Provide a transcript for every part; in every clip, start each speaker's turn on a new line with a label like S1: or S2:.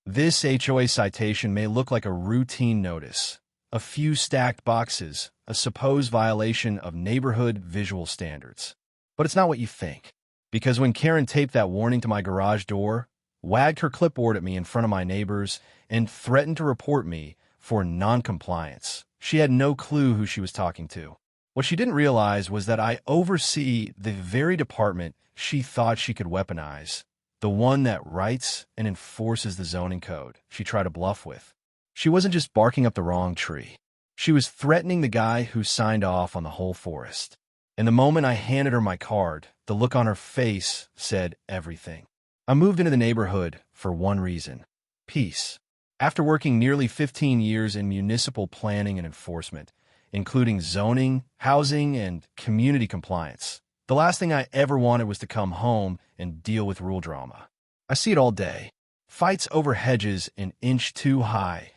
S1: This HOA citation may look like a routine notice, a few stacked boxes, a supposed violation of neighborhood visual standards. But it's not what you think. Because when Karen taped that warning to my garage door, wagged her clipboard at me in front of my neighbors, and threatened to report me for noncompliance, she had no clue who she was talking to. What she didn't realize was that I oversee the very department she thought she could weaponize, the one that writes and enforces the zoning code she tried to bluff with. She wasn't just barking up the wrong tree. She was threatening the guy who signed off on the whole forest. And the moment I handed her my card, the look on her face said everything. I moved into the neighborhood for one reason: peace. After working nearly 15 years in municipal planning and enforcement, including zoning, housing, and community compliance, the last thing I ever wanted was to come home and deal with rule drama. I see it all day. Fights over hedges an inch too high,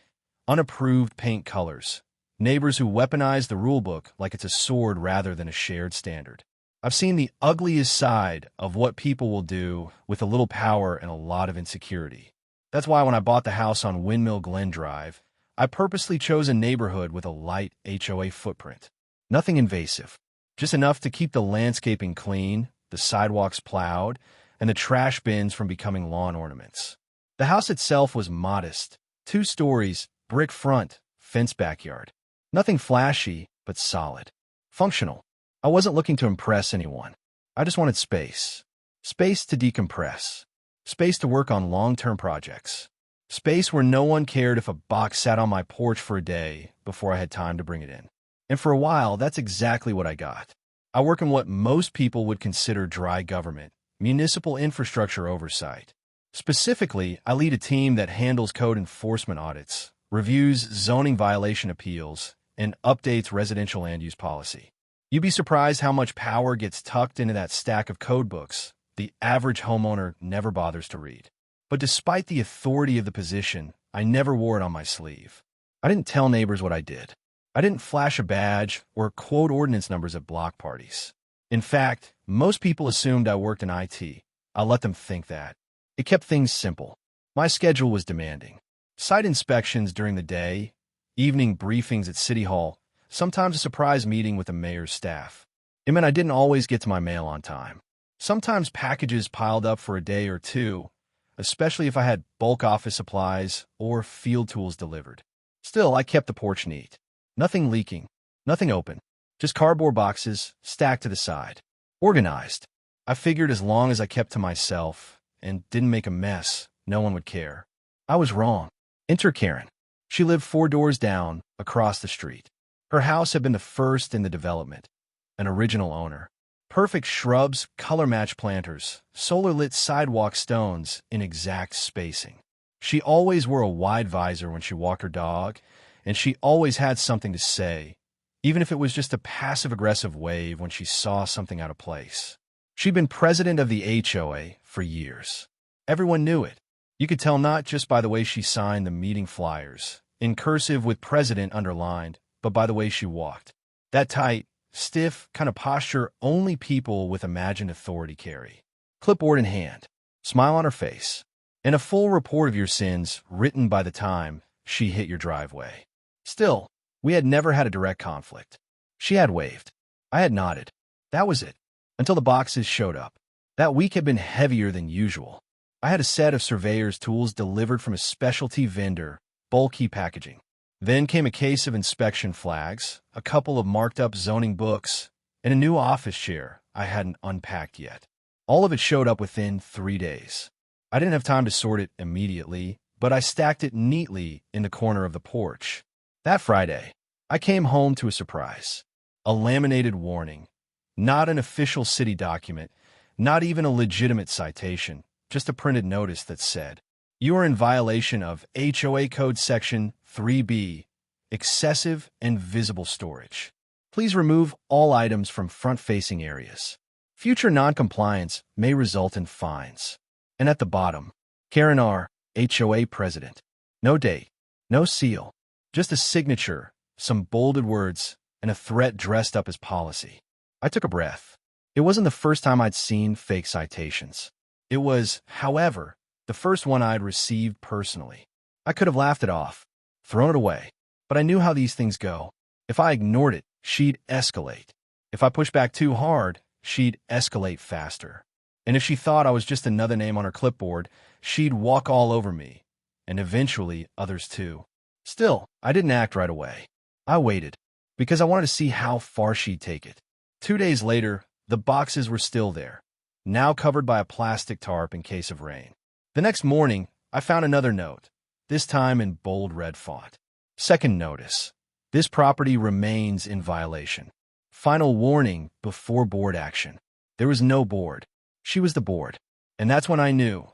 S1: unapproved paint colors, neighbors who weaponize the rulebook like it's a sword rather than a shared standard. I've seen the ugliest side of what people will do with a little power and a lot of insecurity. That's why when I bought the house on Windmill Glen Drive, I purposely chose a neighborhood with a light HOA footprint. Nothing invasive, just enough to keep the landscaping clean, the sidewalks plowed, and the trash bins from becoming lawn ornaments. The house itself was modest, 2 stories, brick front, fenced backyard. Nothing flashy, but solid. Functional. I wasn't looking to impress anyone. I just wanted space. Space to decompress. Space to work on long-term projects. Space where no one cared if a box sat on my porch for a day before I had time to bring it in. And for a while, that's exactly what I got. I work in what most people would consider dry government, municipal infrastructure oversight. Specifically, I lead a team that handles code enforcement audits, reviews zoning violation appeals, and updates residential land use policy. You'd be surprised how much power gets tucked into that stack of code books the average homeowner never bothers to read. But despite the authority of the position, I never wore it on my sleeve. I didn't tell neighbors what I did. I didn't flash a badge or quote ordinance numbers at block parties. In fact, most people assumed I worked in IT. I let them think that. It kept things simple. My schedule was demanding. Site inspections during the day, evening briefings at City Hall, sometimes a surprise meeting with the mayor's staff. It meant I didn't always get to my mail on time. Sometimes packages piled up for a day or two, especially if I had bulk office supplies or field tools delivered. Still, I kept the porch neat. Nothing leaking, nothing open, just cardboard boxes stacked to the side. Organized. I figured as long as I kept to myself and didn't make a mess, no one would care. I was wrong. Enter Karen. She lived 4 doors down, across the street. Her house had been the first in the development. An original owner. Perfect shrubs, color-matched planters, solar-lit sidewalk stones in exact spacing. She always wore a wide visor when she walked her dog, and she always had something to say, even if it was just a passive-aggressive wave when she saw something out of place. She'd been president of the HOA for years. Everyone knew it. You could tell not just by the way she signed the meeting flyers, in cursive with president underlined, but by the way she walked. That tight, stiff kind of posture only people with imagined authority carry. Clipboard in hand, smile on her face, and a full report of your sins written by the time she hit your driveway. Still, we had never had a direct conflict. She had waved. I had nodded. That was it. Until the boxes showed up. That week had been heavier than usual. I had a set of surveyor's tools delivered from a specialty vendor, bulky packaging. Then came a case of inspection flags, a couple of marked-up zoning books, and a new office chair I hadn't unpacked yet. All of it showed up within 3 days. I didn't have time to sort it immediately, but I stacked it neatly in the corner of the porch. That Friday, I came home to a surprise. A laminated warning. Not an official city document, not even a legitimate citation, just a printed notice that said, "You are in violation of HOA Code Section 3B, excessive and visible storage. Please remove all items from front-facing areas. Future noncompliance may result in fines." And at the bottom, Karen R., HOA President. No date, no seal, just a signature, some bolded words, and a threat dressed up as policy. I took a breath. It wasn't the first time I'd seen fake citations. It was, however, The first one I'd received personally. I could have laughed it off, thrown it away, but I knew how these things go. If I ignored it, she'd escalate. If I pushed back too hard, she'd escalate faster. And if she thought I was just another name on her clipboard, she'd walk all over me, and eventually others too. Still, I didn't act right away. I waited, because I wanted to see how far she'd take it. 2 days later, the boxes were still there, now covered by a plastic tarp in case of rain. The next morning, I found another note, this time in bold red font. Second notice. This property remains in violation. Final warning before board action. There was no board. She was the board. And that's when I knew.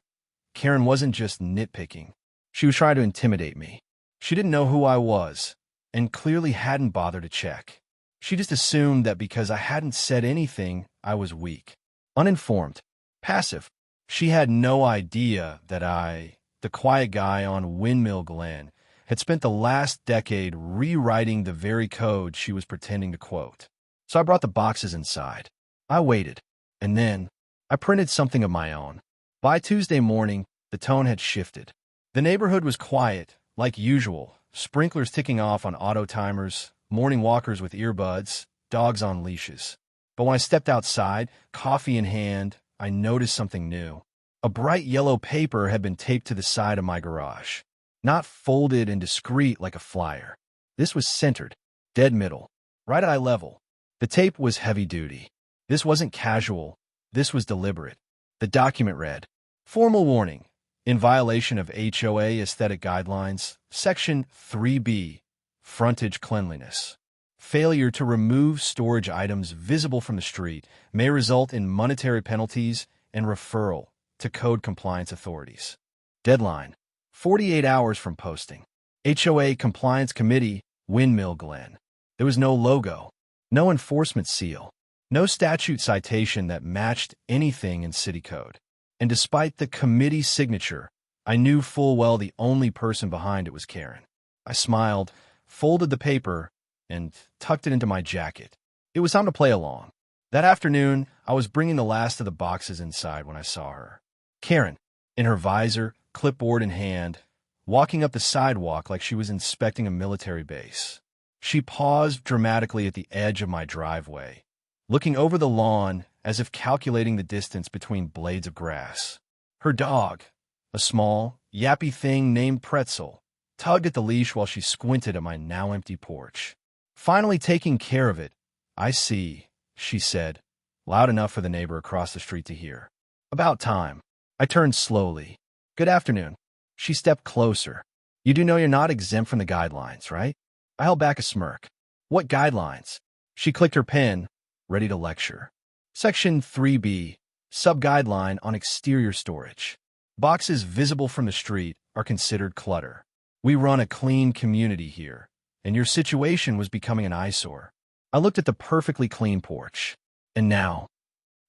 S1: Karen wasn't just nitpicking. She was trying to intimidate me. She didn't know who I was, and clearly hadn't bothered to check. She just assumed that because I hadn't said anything, I was weak, uninformed, passive. She had no idea that I, the quiet guy on Windmill Glen, had spent the last decade rewriting the very code she was pretending to quote. So I brought the boxes inside. I waited, and then I printed something of my own. By Tuesday morning, the tone had shifted. The neighborhood was quiet, like usual, sprinklers ticking off on auto timers, morning walkers with earbuds, dogs on leashes. But when I stepped outside, coffee in hand, I noticed something new. A bright yellow paper had been taped to the side of my garage. Not folded and discreet like a flyer. This was centered, dead middle, right at eye level. The tape was heavy-duty. This wasn't casual. This was deliberate. The document read, "Formal warning. In violation of HOA aesthetic guidelines, Section 3B, frontage cleanliness. Failure to remove storage items visible from the street may result in monetary penalties and referral to code compliance authorities. Deadline, 48 hours from posting. HOA Compliance Committee, Windmill Glen." There was no logo, no enforcement seal, no statute citation that matched anything in city code. And despite the committee's signature, I knew full well the only person behind it was Karen. I smiled, folded the paper, and tucked it into my jacket. It was time to play along. That afternoon, I was bringing the last of the boxes inside when I saw her. Karen, in her visor, clipboard in hand, walking up the sidewalk like she was inspecting a military base. She paused dramatically at the edge of my driveway, looking over the lawn as if calculating the distance between blades of grass. Her dog, a small, yappy thing named Pretzel, tugged at the leash while she squinted at my now-empty porch. "Finally taking care of it, I see," she said, loud enough for the neighbor across the street to hear. "About time." I turned slowly. "Good afternoon." She stepped closer. "You do know you're not exempt from the guidelines, right?" I held back a smirk. "What guidelines?" She clicked her pen, ready to lecture. Section 3B, sub-guideline on exterior storage. Boxes visible from the street are considered clutter. We run a clean community here, and your situation was becoming an eyesore. I looked at the perfectly clean porch. "And now?"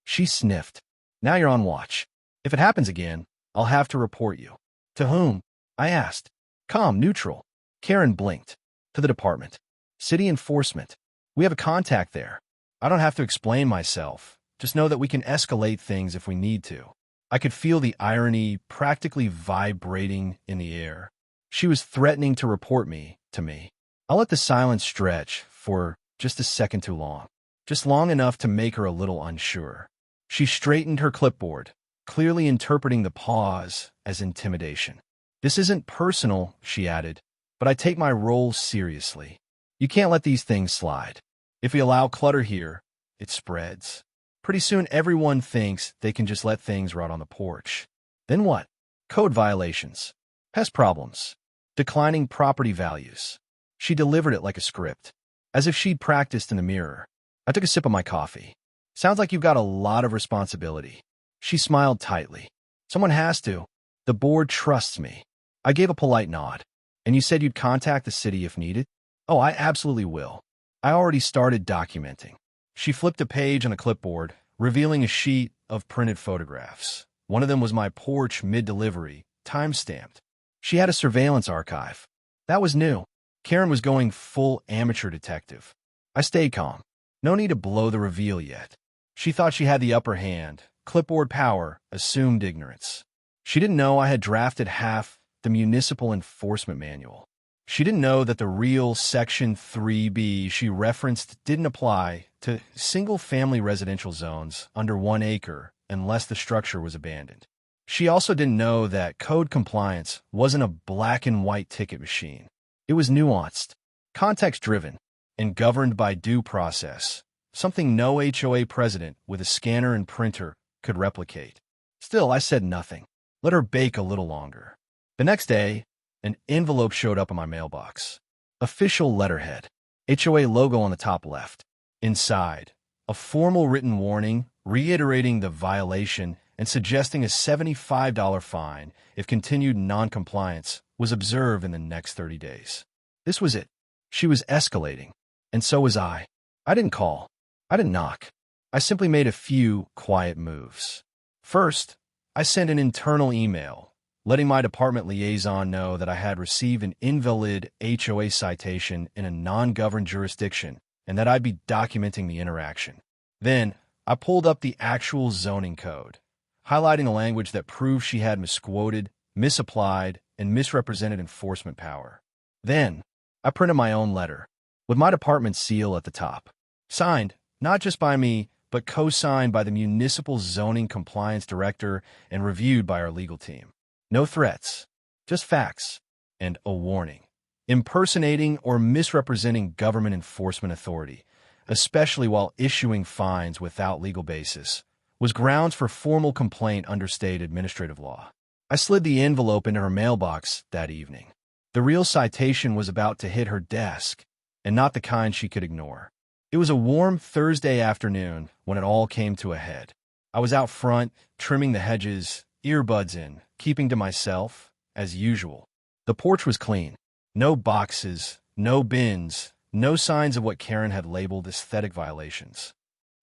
S1: She sniffed. "Now you're on watch. If it happens again, I'll have to report you." "To whom?" I asked. Calm, neutral. Karen blinked. "To the department. City enforcement. We have a contact there. I don't have to explain myself. Just know that we can escalate things if we need to." I could feel the irony practically vibrating in the air. She was threatening to report me to me. I let the silence stretch for just a second too long. Just long enough to make her a little unsure. She straightened her clipboard, clearly interpreting the pause as intimidation. "This isn't personal," she added, "but I take my role seriously. You can't let these things slide. If we allow clutter here, it spreads. Pretty soon everyone thinks they can just let things rot on the porch. Then what? Code violations, pest problems, declining property values." She delivered it like a script, as if she'd practiced in the mirror. I took a sip of my coffee. "Sounds like you've got a lot of responsibility." She smiled tightly. "Someone has to. The board trusts me." I gave a polite nod. "And you said you'd contact the city if needed?" "Oh, I absolutely will. I already started documenting." She flipped a page on a clipboard, revealing a sheet of printed photographs. One of them was my porch mid-delivery, time-stamped. She had a surveillance archive. That was new. Karen was going full amateur detective. I stayed calm. No need to blow the reveal yet. She thought she had the upper hand. Clipboard power assumed ignorance. She didn't know I had drafted half the municipal enforcement manual. She didn't know that the real Section 3B she referenced didn't apply to single-family residential zones under 1 acre unless the structure was abandoned. She also didn't know that code compliance wasn't a black-and-white ticket machine. It was nuanced, context-driven, and governed by due process, something no HOA president with a scanner and printer could replicate. Still, I said nothing. Let her bake a little longer. The next day, an envelope showed up in my mailbox. Official letterhead. HOA logo on the top left. Inside, a formal written warning reiterating the violation and suggesting a $75 fine if continued noncompliance was observed in the next 30 days. This was it. She was escalating, and so was I. I didn't call. I didn't knock. I simply made a few quiet moves. First, I sent an internal email letting my department liaison know that I had received an invalid HOA citation in a non-governed jurisdiction and that I'd be documenting the interaction. Then, I pulled up the actual zoning code, highlighting the language that proved she had misquoted, misapplied, and misrepresented enforcement power. Then, I printed my own letter, with my department's seal at the top. Signed, not just by me, but co-signed by the Municipal Zoning Compliance Director and reviewed by our legal team. No threats, just facts, and a warning. Impersonating or misrepresenting government enforcement authority, especially while issuing fines without legal basis, was grounds for formal complaint under state administrative law. I slid the envelope into her mailbox that evening. The real citation was about to hit her desk, and not the kind she could ignore. It was a warm Thursday afternoon when it all came to a head. I was out front, trimming the hedges, earbuds in, keeping to myself, as usual. The porch was clean. No boxes, no bins, no signs of what Karen had labeled aesthetic violations.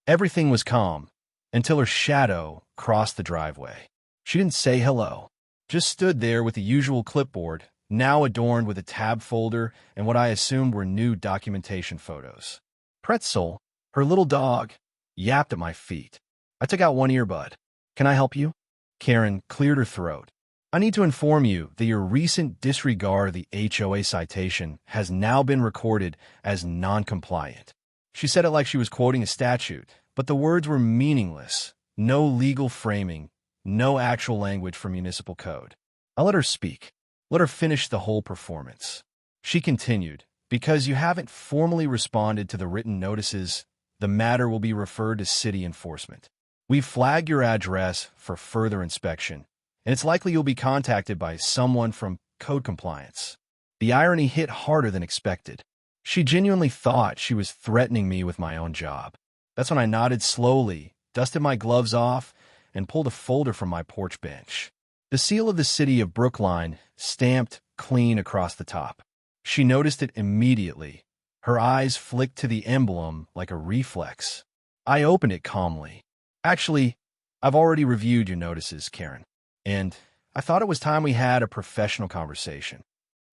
S1: Everything was calm, until her shadow crossed the driveway. She didn't say hello, just stood there with the usual clipboard, now adorned with a tab folder and what I assumed were new documentation photos. Pretzel, her little dog, yapped at my feet. I took out one earbud. "Can I help you?" Karen cleared her throat. "I need to inform you that your recent disregard of the HOA citation has now been recorded as non-compliant." She said it like she was quoting a statute, but the words were meaningless. No legal framing, no actual language from municipal code. I let her speak. Let her finish the whole performance. She continued, "Because you haven't formally responded to the written notices, the matter will be referred to city enforcement. We've flagged your address for further inspection, and it's likely you'll be contacted by someone from code compliance." The irony hit harder than expected. She genuinely thought she was threatening me with my own job. That's when I nodded slowly, dusted my gloves off, and pulled a folder from my porch bench. The seal of the city of Brookline stamped clean across the top. She noticed it immediately. Her eyes flicked to the emblem like a reflex. I opened it calmly. "Actually, I've already reviewed your notices, Karen, and I thought it was time we had a professional conversation."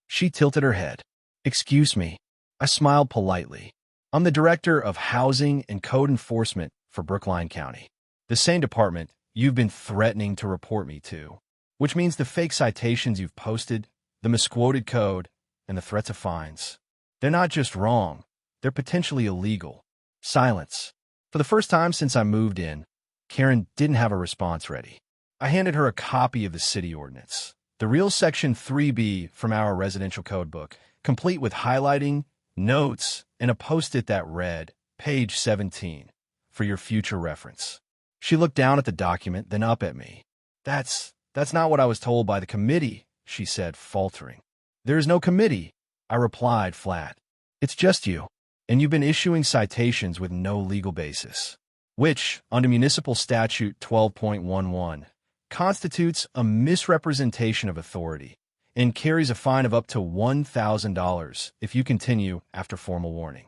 S1: She tilted her head. "Excuse me." I smiled politely. "I'm the Director of Housing and Code Enforcement for Brookline County, the same department you've been threatening to report me to, which means the fake citations you've posted, the misquoted code, and the threats of fines. They're not just wrong, they're potentially illegal." Silence. For the first time since I moved in, Karen didn't have a response ready. I handed her a copy of the city ordinance, the real Section 3B from our residential code book, complete with highlighting, notes, and a post-it that read, "Page 17, for your future reference." She looked down at the document, then up at me. That's not what I was told by the committee," she said, faltering. "There is no committee," I replied flat. "It's just you, and you've been issuing citations with no legal basis, which, under Municipal Statute 12.11, constitutes a misrepresentation of authority and carries a fine of up to $1,000 if you continue after formal warning."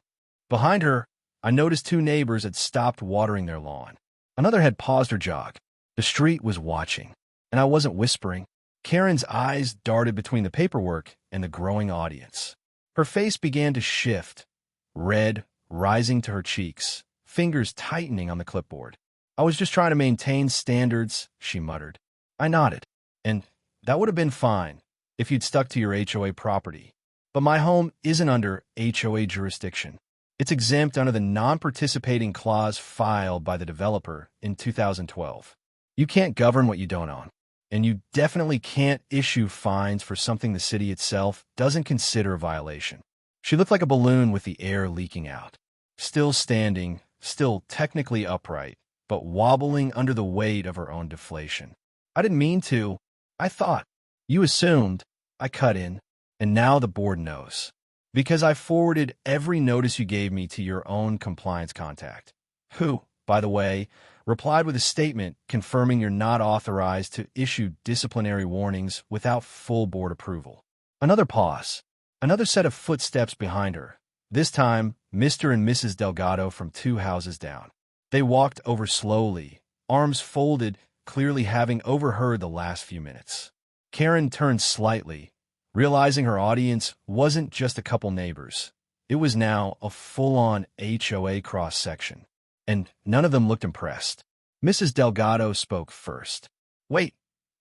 S1: Behind her, I noticed two neighbors had stopped watering their lawn. Another had paused her jog. The street was watching, and I wasn't whispering. Karen's eyes darted between the paperwork and the growing audience. Her face began to shift, red rising to her cheeks, fingers tightening on the clipboard. "I was just trying to maintain standards," she muttered. I nodded. And that would have been fine if you'd stuck to your HOA property. But my home isn't under HOA jurisdiction. It's exempt under the non-participating clause filed by the developer in 2012. You can't govern what you don't own, and you definitely can't issue fines for something the city itself doesn't consider a violation. She looked like a balloon with the air leaking out, still standing, still technically upright, but wobbling under the weight of her own deflation. I didn't mean to. I thought. You assumed. I cut in. And now the board knows. Because I forwarded every notice you gave me to your own compliance contact, who, by the way, replied with a statement confirming you're not authorized to issue disciplinary warnings without full board approval. Another pause. Another set of footsteps behind her. This time, Mr. and Mrs. Delgado from 2 houses down. They walked over slowly, arms folded, clearly having overheard the last few minutes. Karen turned slightly, realizing her audience wasn't just a couple neighbors. It was now a full-on HOA cross-section, and none of them looked impressed. Mrs. Delgado spoke first. "Wait,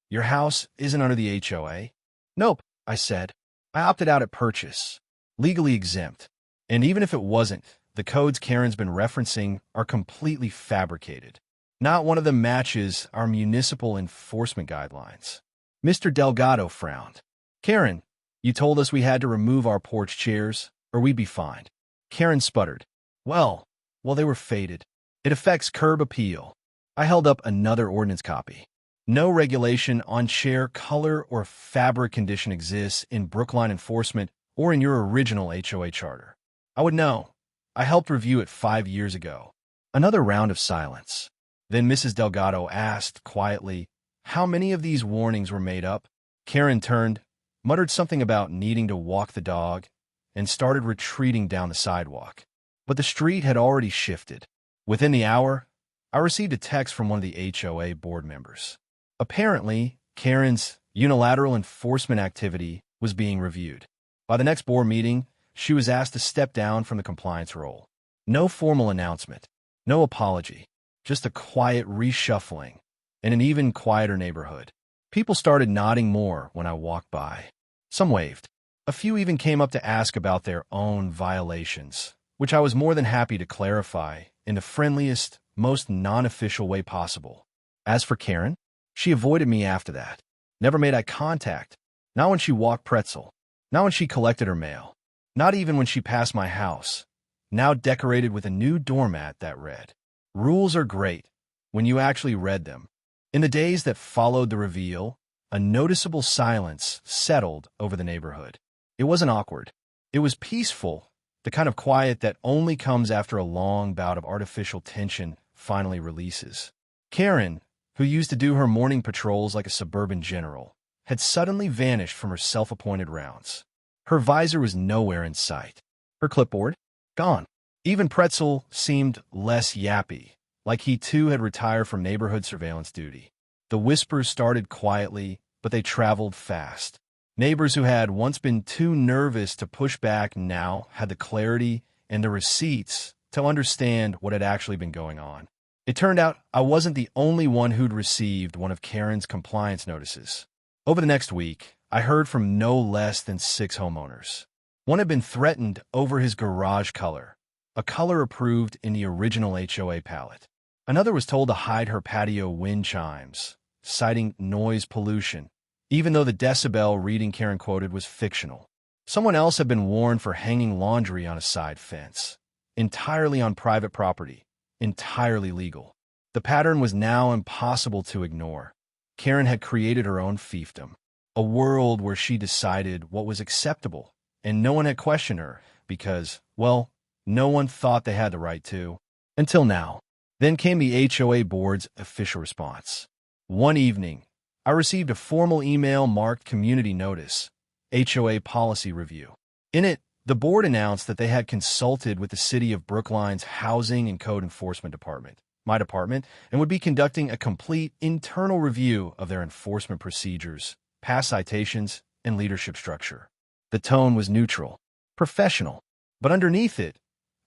S1: your house isn't under the HOA?" "Nope," I said. "I opted out at purchase. Legally exempt. And even if it wasn't, the codes Karen's been referencing are completely fabricated. Not one of them matches our municipal enforcement guidelines." Mr. Delgado frowned. "Karen, you told us we had to remove our porch chairs, or we'd be fined." Karen sputtered. Well, they were faded. It affects curb appeal." I held up another ordinance copy. "No regulation on chair color or fabric condition exists in Brookline enforcement or in your original HOA charter." "I would know. I helped review it 5 years ago." Another round of silence. Then Mrs. Delgado asked quietly, "How many of these warnings were made up?" Karen turned, muttered something about needing to walk the dog, and started retreating down the sidewalk. But the street had already shifted. Within the hour, I received a text from one of the HOA board members. Apparently, Karen's unilateral enforcement activity was being reviewed. By the next board meeting, she was asked to step down from the compliance role. No formal announcement, no apology, just a quiet reshuffling in an even quieter neighborhood. People started nodding more when I walked by. Some waved. A few even came up to ask about their own violations, which I was more than happy to clarify in the friendliest, most non-official way possible. As for Karen, she avoided me after that. Never made eye contact. Not when she walked pretzel. Not when she collected her mail. Not even when she passed my house, now decorated with a new doormat that read, "Rules are great," when you actually read them. In the days that followed the reveal, a noticeable silence settled over the neighborhood. It wasn't awkward. It was peaceful, the kind of quiet that only comes after a long bout of artificial tension finally releases. Karen, who used to do her morning patrols like a suburban general, had suddenly vanished from her self-appointed rounds. Her visor was nowhere in sight. Her clipboard? Gone. Even Pretzel seemed less yappy, like he too had retired from neighborhood surveillance duty. The whispers started quietly, but they traveled fast. Neighbors who had once been too nervous to push back now had the clarity and the receipts to understand what had actually been going on. It turned out I wasn't the only one who'd received one of Karen's compliance notices. Over the next week, I heard from no less than 6 homeowners. One had been threatened over his garage color, a color approved in the original HOA palette. Another was told to hide her patio wind chimes, citing noise pollution, even though the decibel reading Karen quoted was fictional. Someone else had been warned for hanging laundry on a side fence, entirely on private property, entirely legal. The pattern was now impossible to ignore. Karen had created her own fiefdom, a world where she decided what was acceptable, and no one had questioned her because, well, no one thought they had the right to. Until now. Then came the HOA board's official response. One evening, I received a formal email marked Community Notice, HOA Policy Review. In it, the board announced that they had consulted with the City of Brookline's Housing and Code Enforcement Department, my department, and would be conducting a complete internal review of their enforcement procedures, past citations, and leadership structure. The tone was neutral, professional, but underneath it,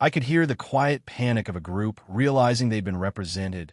S1: I could hear the quiet panic of a group realizing they'd been represented,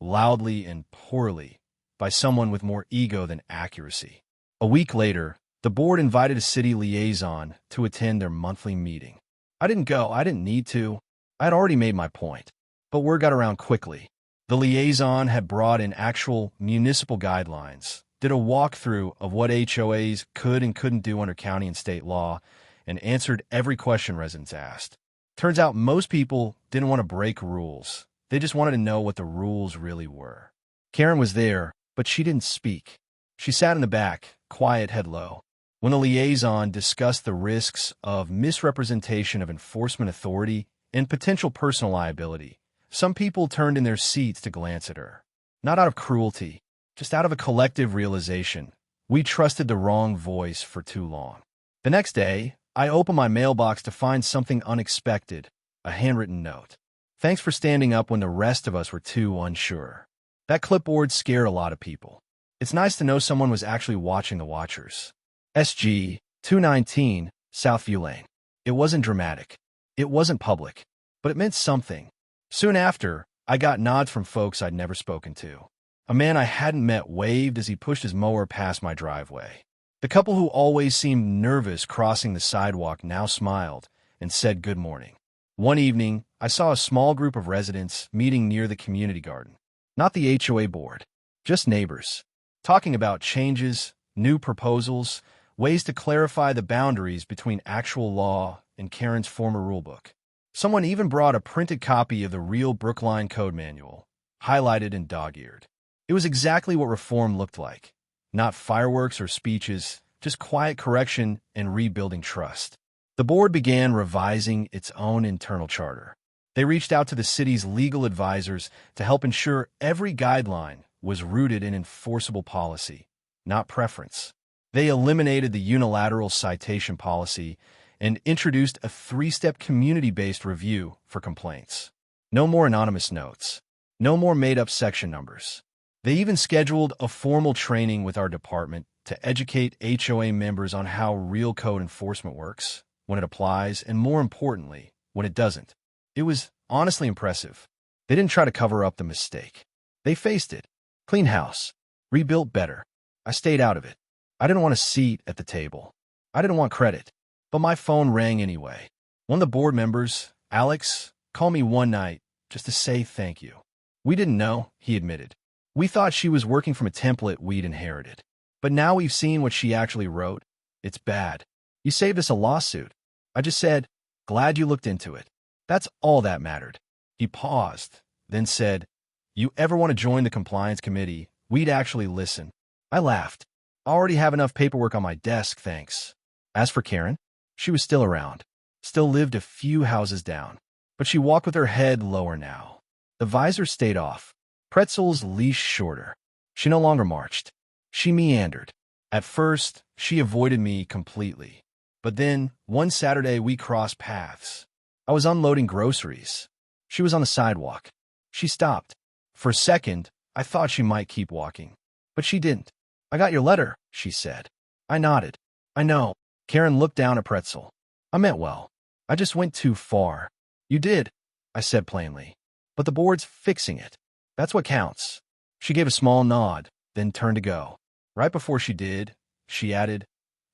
S1: loudly and poorly, by someone with more ego than accuracy. A week later, the board invited a city liaison to attend their monthly meeting. I didn't go. I didn't need to. I had already made my point. But word got around quickly. The liaison had brought in actual municipal guidelines, did a walkthrough of what HOAs could and couldn't do under county and state law, and answered every question residents asked. Turns out most people didn't want to break rules. They just wanted to know what the rules really were. Karen was there, but she didn't speak. She sat in the back, quiet, head low. When the liaison discussed the risks of misrepresentation of enforcement authority and potential personal liability, some people turned in their seats to glance at her. Not out of cruelty, just out of a collective realization. We trusted the wrong voice for too long. The next day, I opened my mailbox to find something unexpected, a handwritten note. Thanks for standing up when the rest of us were too unsure. That clipboard scared a lot of people. It's nice to know someone was actually watching the watchers. SG 219 Southview Lane. It wasn't dramatic. It wasn't public. But it meant something. Soon after, I got nods from folks I'd never spoken to. A man I hadn't met waved as he pushed his mower past my driveway. The couple who always seemed nervous crossing the sidewalk now smiled and said good morning. One evening, I saw a small group of residents meeting near the community garden. Not the HOA board, just neighbors, talking about changes, new proposals, ways to clarify the boundaries between actual law and Karen's former rulebook. Someone even brought a printed copy of the real Brookline Code Manual, highlighted and dog-eared. It was exactly what reform looked like. Not fireworks or speeches, just quiet correction and rebuilding trust. The board began revising its own internal charter. They reached out to the city's legal advisors to help ensure every guideline was rooted in enforceable policy, not preference. They eliminated the unilateral citation policy and introduced a 3-step community-based review for complaints. No more anonymous notes. No more made-up section numbers. They even scheduled a formal training with our department to educate HOA members on how real code enforcement works, when it applies, and more importantly, when it doesn't. It was honestly impressive. They didn't try to cover up the mistake. They faced it. Clean house. Rebuilt better. I stayed out of it. I didn't want a seat at the table. I didn't want credit. But my phone rang anyway. One of the board members, Alex, called me one night just to say thank you. We didn't know, he admitted. We thought she was working from a template we'd inherited. But now we've seen what she actually wrote. It's bad. You saved us a lawsuit. I just said, glad you looked into it. That's all that mattered. He paused, then said, you ever want to join the compliance committee, we'd actually listen. I laughed. I already have enough paperwork on my desk, thanks. As for Karen, she was still around, still lived a few houses down, but she walked with her head lower now. The visor stayed off, Pretzel's leash shorter. She no longer marched. She meandered. At first, she avoided me completely. But then, one Saturday, we crossed paths. I was unloading groceries. She was on the sidewalk. She stopped. For a second, I thought she might keep walking. But she didn't. I got your letter, she said. I nodded. I know. Karen looked down at Pretzel. I meant well. I just went too far. You did, I said plainly. But the board's fixing it. That's what counts. She gave a small nod, then turned to go. Right before she did, she added,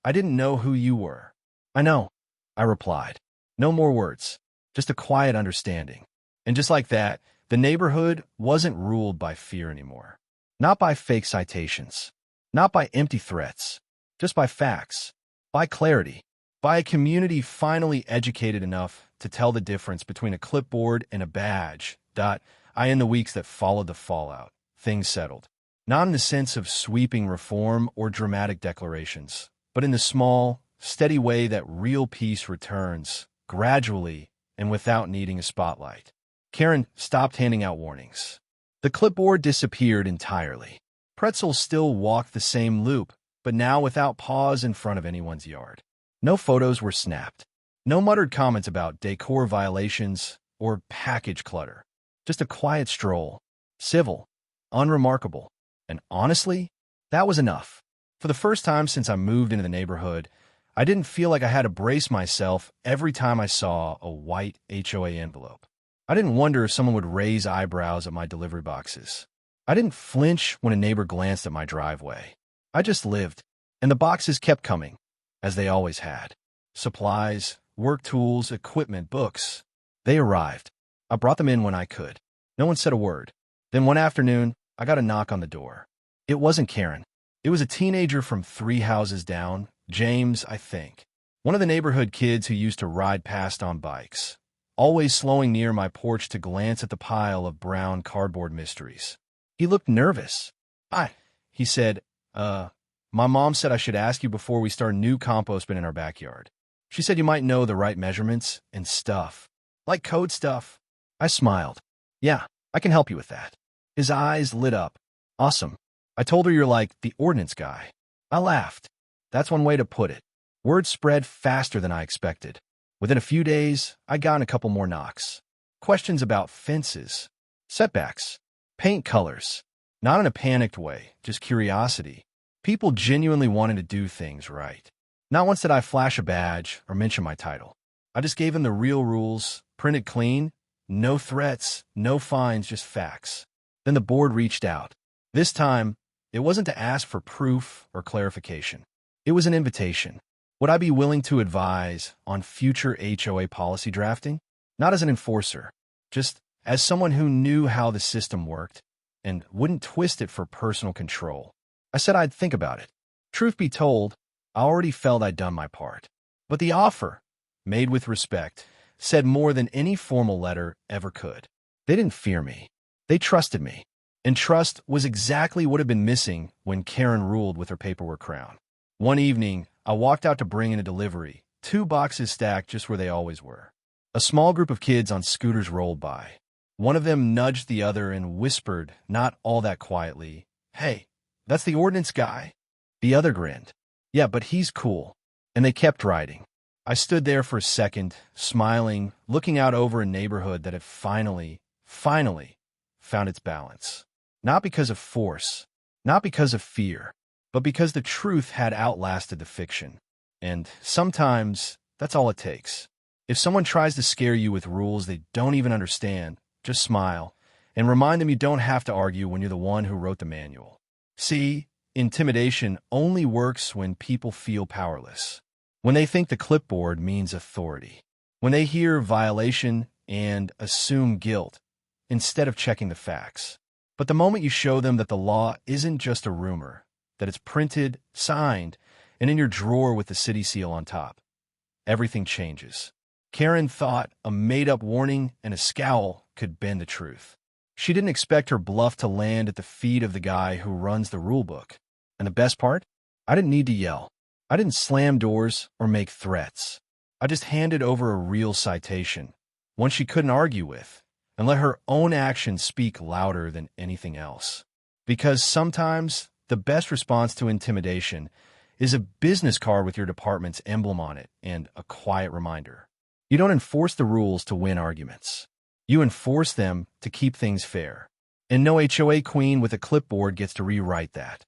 S1: I didn't know who you were. I know, I replied. No more words, just a quiet understanding. And just like that, the neighborhood wasn't ruled by fear anymore. Not by fake citations. Not by empty threats. Just by facts. By clarity. By a community finally educated enough to tell the difference between a clipboard and a badge. In the weeks that followed the fallout, things settled. Not in the sense of sweeping reform or dramatic declarations, but in the small, steady way that real peace returns, gradually and without needing a spotlight. Karen stopped handing out warnings. The clipboard disappeared entirely. Pretzel still walked the same loop, but now without pause in front of anyone's yard. No photos were snapped. No muttered comments about decor violations or package clutter. Just a quiet stroll. Civil. Unremarkable. And honestly, that was enough. For the first time since I moved into the neighborhood, I didn't feel like I had to brace myself every time I saw a white HOA envelope. I didn't wonder if someone would raise eyebrows at my delivery boxes. I didn't flinch when a neighbor glanced at my driveway. I just lived, and the boxes kept coming, as they always had. Supplies, work tools, equipment, books. They arrived. I brought them in when I could. No one said a word. Then one afternoon, I got a knock on the door. It wasn't Karen. It was a teenager from 3 houses down, James, I think. One of the neighborhood kids who used to ride past on bikes, always slowing near my porch to glance at the pile of brown cardboard mysteries. He looked nervous. He said, my mom said I should ask you before we start a new compost bin in our backyard. She said you might know the right measurements and stuff. Like code stuff. I smiled. Yeah, I can help you with that. His eyes lit up. Awesome. I told her you're like the ordnance guy. I laughed. That's one way to put it. Word spread faster than I expected. Within a few days, I got a couple more knocks. Questions about fences, setbacks, paint colors. Not in a panicked way, just curiosity. People genuinely wanted to do things right. Not once did I flash a badge or mention my title. I just gave them the real rules, printed clean, no threats, no fines, just facts. Then the board reached out. This time, it wasn't to ask for proof or clarification. It was an invitation. Would I be willing to advise on future HOA policy drafting? Not as an enforcer, just as someone who knew how the system worked and wouldn't twist it for personal control. I said I'd think about it. Truth be told, I already felt I'd done my part. But the offer, made with respect, said more than any formal letter ever could. They didn't fear me. They trusted me. And trust was exactly what had been missing when Karen ruled with her paperwork crown. One evening, I walked out to bring in a delivery, 2 boxes stacked just where they always were. A small group of kids on scooters rolled by. One of them nudged the other and whispered, not all that quietly, "Hey, that's the ordnance guy." The other grinned. "Yeah, but he's cool." And they kept riding. I stood there for a second, smiling, looking out over a neighborhood that had finally found its balance. Not because of force, not because of fear, but because the truth had outlasted the fiction. And sometimes, that's all it takes. If someone tries to scare you with rules they don't even understand, just smile and remind them you don't have to argue when you're the one who wrote the manual. See, intimidation only works when people feel powerless. When they think the clipboard means authority. When they hear violation and assume guilt instead of checking the facts. But the moment you show them that the law isn't just a rumor, that it's printed, signed, and in your drawer with the city seal on top, everything changes. Karen thought a made-up warning and a scowl could bend the truth. She didn't expect her bluff to land at the feet of the guy who runs the rulebook. And the best part? I didn't need to yell. I didn't slam doors or make threats. I just handed over a real citation, one she couldn't argue with, and let her own actions speak louder than anything else. Because sometimes the best response to intimidation is a business card with your department's emblem on it and a quiet reminder. You don't enforce the rules to win arguments. You enforce them to keep things fair. And no HOA queen with a clipboard gets to rewrite that.